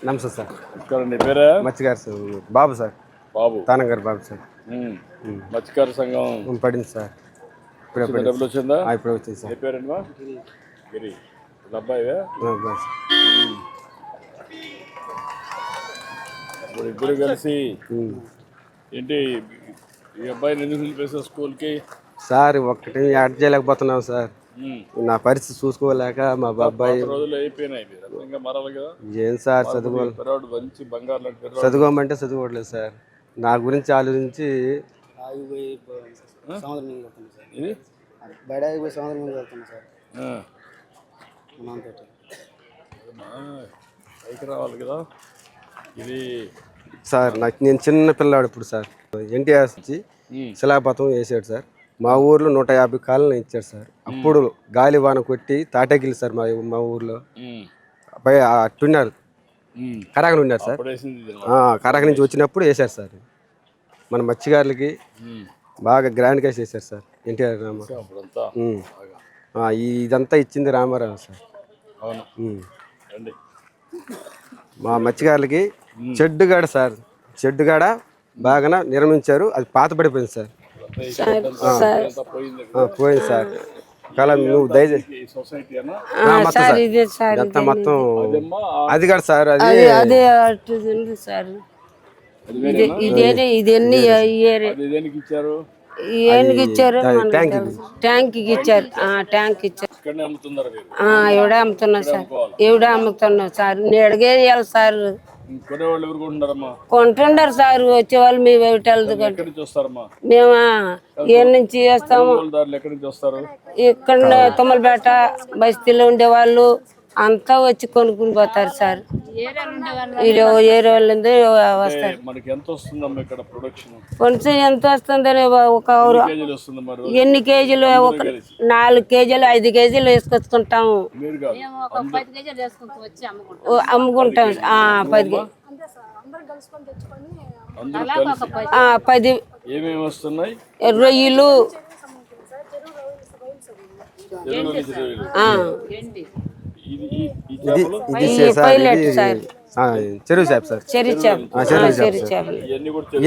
నమస్తే సార్. నీ పేరే? మత్స్యకార సార్. బాబు సార్. బాబు. తానంగారు బాబు సార్. మత్స్యకార సంఘం పడింది సార్. డబ్బులు వచ్చిందా? ఇప్పుడు వచ్చింది సార్. ఏ పేరేంటా? గిరి. అబ్బాయివే? ఇప్పుడు ఇద్దరు కలిసి ఏంటి ఈ అబ్బాయిని ఎందుకు పిలిపేశారు స్కూల్కి? సార్ ఒక్కటి యాడ్ చేయలేకపోతున్నాం సార్. నా పరిస్థితి చూసుకోలేక మా బాబాయ్ రోజులు అయిపోయినాయి. ఇంకా మరాలి కదా. ఏం సార్ మంచి బంగారు చదువుకోమంటే చదువుకోవట్లేదు సార్. నా గురించి ఆలోచించి పైకి రావాలి కదా. ఇది సార్ నాకు నేను చిన్న పిల్లాడు ఇప్పుడు సార్. ఎన్టీఆర్ వచ్చి శిలాపథం వేసాడు సార్. మా ఊర్లో 150 కాలనీ ఇచ్చాడు సార్. అప్పుడు గాలి వాన కొట్టి తాటగిలి సార్ మా ఊర్లో అట్టున్నారు. కరాకని ఉన్నారు సార్. కరాక నుంచి వచ్చినప్పుడు వేశారు సార్. మన మత్స్యకారులకి బాగా గ్రాండ్గా చేశారు సార్ ఎన్టీఆర్ ఇదంతా ఇచ్చింది రామారావు సార్. మా మత్స్యకారులకి చెడ్డుగాడ సార్. చెడ్డుగాడ బాగా నిర్మించారు. అది పాత పడిపోయింది సార్. పోయింది సార్. కాలం నువ్వు దయచేసి మొత్తం అది కాదు సార్. అది ఏనుగు ఇచ్చారు, ట్యాంక్ ఇచ్చారు. ట్యాంక్ ఇచ్చారు. ఎవడే అమ్ముతున్నారు సార్. ఎవడే అమ్ముతున్నావు సార్. నేడుగే వేయాలి సార్. కొంటుండారు సార్. వచ్చేవాళ్ళు మేము వేటలు మేము ఏ నుంచి చేస్తాము. ఇక్కడ తుమ్మలపేట బస్తీలో ఉండేవాళ్ళు అంతా వచ్చి కొనుక్కుని పోతారు సార్. ఏరే వాళ్ళు వస్తారు. కొంచెం ఎంత వస్తుందని ఒక ఎన్ని కేజీలు? ఒక 4 కేజీలు 5 కేజీలు వేసుకొచ్చుకుంటాము. అమ్ముకుంటాం. 10 రొయ్యలు, చెరువు చేప సార్.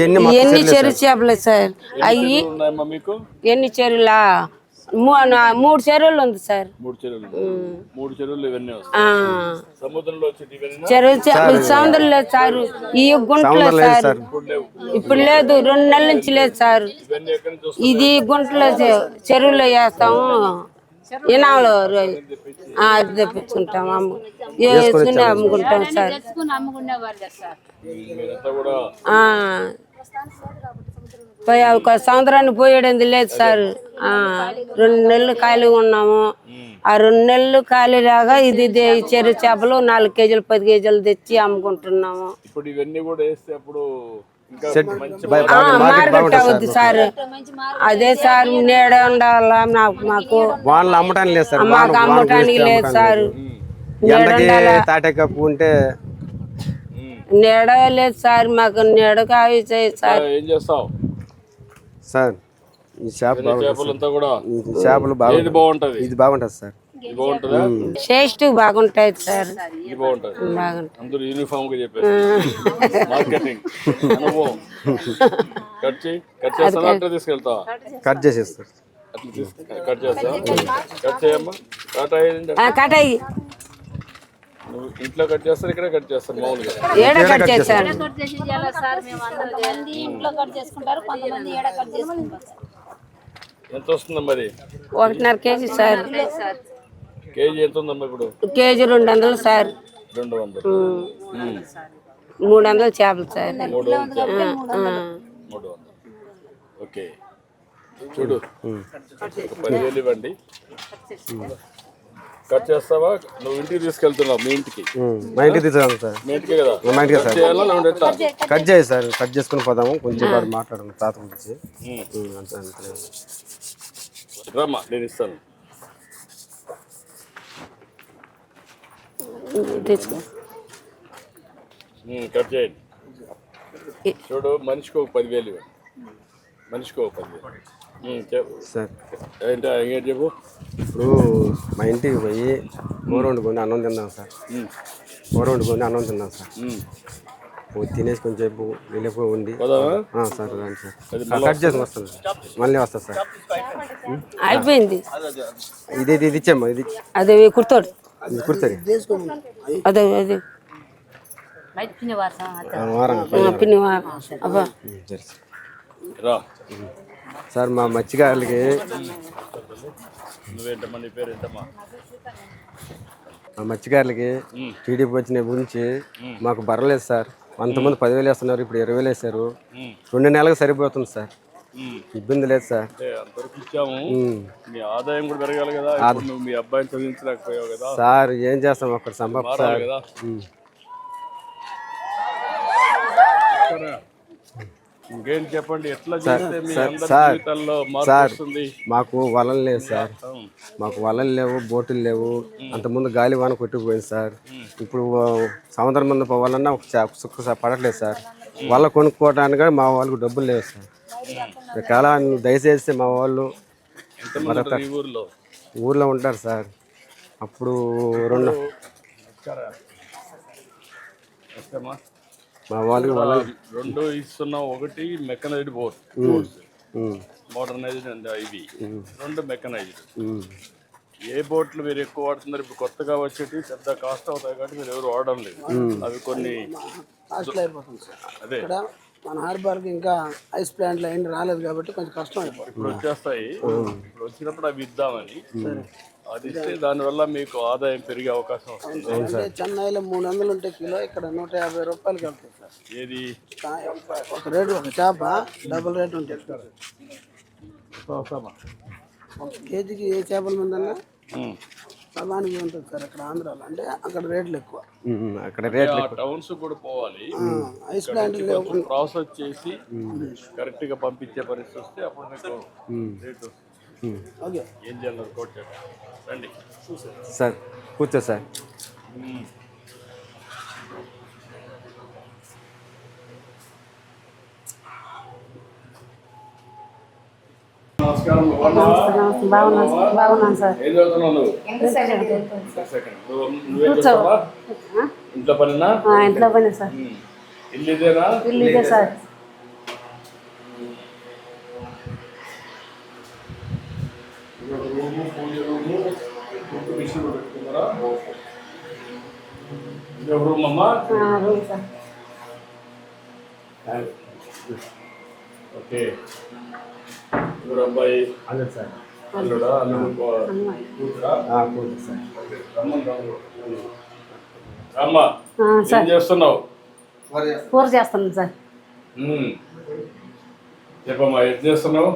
ఎన్ని చెరువు చేపలు సార్. అయ్యి ఎన్ని చెరువులా? 3 చెరువులు ఉంది సార్. సముద్రం లేదు సార్. ఈ గుంటలో సార్ ఇప్పుడు లేదు. 2 నెలల నుంచి లేదు సార్. ఇది గుంటలో చెరువులో వేస్తాము. ఇనాలో తెప్పించుకుంటాం. వేసుకుని అమ్ముకుంటాం సార్. ఒక సంవత్సరాన్ని పోయేది లేదు సార్. 2 నెలలు ఖాళీ ఉన్నాము. ఆ 2 నెలలు ఖాళీ రాగా ఇది చెరువు చేపలు 4 కేజీలు 10 కేజీలు తెచ్చి అమ్ముకుంటున్నాము. మార్కెట్ అవుద్ది సార్. అదే సార్ నీడ ఉండాలా. మాకు అమ్మటానికి లేదు సార్. మాకు అమ్మటానికి లేదు సార్. నీడ లేదు సార్. మాకు నీడ కావి సార్. సార్ ఈ చేపలు బాగుంటది. ఇది బాగుంటది సార్. టేస్ట్ బాగుంటాయి సార్. కట్ చేసేస్తారు. కటాయి ఇంట్లో కట్ చేస్తారు, ఇక్కడ కట్ చేస్తారు. మామూలుగా ఎంత వస్తుందా మరి? 1.5 కేజీ సార్. కేజీ ఎంత ఉందమ్మా ఇప్పుడు? KG 200 sir. 200. 300 చేపలు సార్. 300. ఓకే చూడు, 10,000 ఇవ్వండి. కట్ చేస్తావా? నువ్వు ఇంటికి తీసుకెళ్తున్నావు. మీ ఇంటికి? మా ఇంటికి తీసుకెళ్తాను సార్. మీ ఇంటికి కదా? మా ఇంటికి సార్. కట్ చేయి సార్. కట్ చేసుకుని పోదాము. కొంచెం మాట్లాడము తాత గురించి. రమ్మా, నేను ఇస్తాను. కట్ చేయండి. చూడు, మనిషికి ఒక 10,000 ఇవ్వండి. మనిషికి ఒక 10,000. చెప్పు సార్ ఏంటి ఏంటి చెప్పు. ఇప్పుడు మా ఇంటికి పోయి కూర వండుకొని అన్నం తిన్నాం సార్. కూర వండుకొని అన్నం తిన్నాం సార్. తినేసి కొంచెంసేపు వెళ్ళిపోయి ఉండి సార్ రండి సార్ కట్ చేసి వస్తాను సార్. మళ్ళీ వస్తా సార్. అయిపోయింది ఇది ఇచ్చామ్మా. ఇది అదే కుర్తాడు కుర్తుంది అదే అదే పిన్ని అబ్బా సరే రా. సార్ మా మత్స్యకారులకి నువ్వేంటమ్మా నీ పేరు ఏంటమ్మా? మా మత్స్యకారులకి టీడీపీ వచ్చిన గురించి మాకు బరలేదు సార్. అంతమంది 10,000 వేస్తున్నారు, ఇప్పుడు 20,000 వేశారు. 2 నెలలకు సరిపోతుంది సార్. ఇబ్బంది లేదు సార్. అంతవరకు ఇచ్చాము. మీ ఆదాయం కూడా పెరగాలి కదా. నువ్వు మీ అబ్బాయిని చదివించలేకపోయావు కదా సార్. ఏం చేస్తాం అక్కడ సంభవం సార్. కదా. ఇంకేం చెప్పండి, ఎట్లా చేస్తే మీ అందరి జీవితాల్లో మార్పు వస్తుంది? మాకు వలలు లేవు సార్. మాకు వలలు లేవు, బోటులు లేవు. అంతకుముందు గాలి వాన కొట్టుకుపోయింది సార్. ఇప్పుడు సముద్రం ముందు పోవాలన్నా ఒక సుక్క పడట్లేదు సార్. వల కొనుక్కోవడానికి మా వాళ్ళకు డబ్బులు లేవు సార్. చాలా దయచేసి మా వాళ్ళు ఊర్లో ఉంటారు సార్. అప్పుడు మా వాళ్ళకి రెండు ఇస్తున్నాం. ఒకటి మెకనైజ్డ్ బోట్, మోడర్నైజ్డ్ అండ్ ఇవి 2 మెకనైజ్డ్. ఏ బోట్లు మీరు ఎక్కువ వాడుతున్నారు? ఇప్పుడు కొత్తగా వచ్చేటి పెద్ద కాస్ట్ అవుతాయి కాబట్టి మీరు ఎవరు వాడడం లేదు. అవి కొన్ని అదే మన హార్బర్కి ఇంకా ఐస్ ప్లాంట్ లైన్ రాలేదు కాబట్టి కొంచెం కష్టం అయిపోతుంది. ఇప్పుడు వచ్చేస్తాయి. ఇప్పుడు వచ్చినప్పుడు అవి ఇద్దామని. అది ఇస్తే దానివల్ల మీకు ఆదాయం పెరిగే అవకాశం వస్తుంది. అంటే చెన్నైలో 300 ఉంటే కిలో, ఇక్కడ 150 రూపాయలకి వెళ్తుంది సార్. ఏది ఒక రేటు, ఒక చేప డబుల్ రేట్ ఉంటుంది. ఒక కేజీకి ఏ చేపల మందన్నా సగానికి ఉంటుంది సార్ అక్కడ ఆంధ్రాలో. అంటే అక్కడ రేట్లు ఎక్కువ. అక్కడ రేట్లు టౌన్స్ కూడా పోవాలి. ఐస్ ప్లాంట్ ప్రాసెస్ చేసి కరెక్ట్ గా పంపించే పరిస్థితి వస్తే అప్పుడు మీకు రేటు ఓకే. ఏం చేయాలి కోట్ రండి సార్. కూర్చో సార్. నమస్కారం. బాగున్నాను సార్. ఏం చదువుతున్నావు నువ్వు? నువ్వేం చేస్తావా? ఇంట్లో పనినా? ఇంట్లో పని సార్. ఇల్లు ఇదేనా? ఇల్లు ఇదే సార్. రూమ్ అమ్మా. Room sir. ఓకే. ఎవరు అబ్బాయి? అదే సార్. అల్లుడా? అల్లుడు కూతురా? సార్. అమ్మా ఏం చేస్తున్నావు? కూర చేస్తున్నాను సార్. చెప్పమ్మా ఏం చేస్తున్నావు?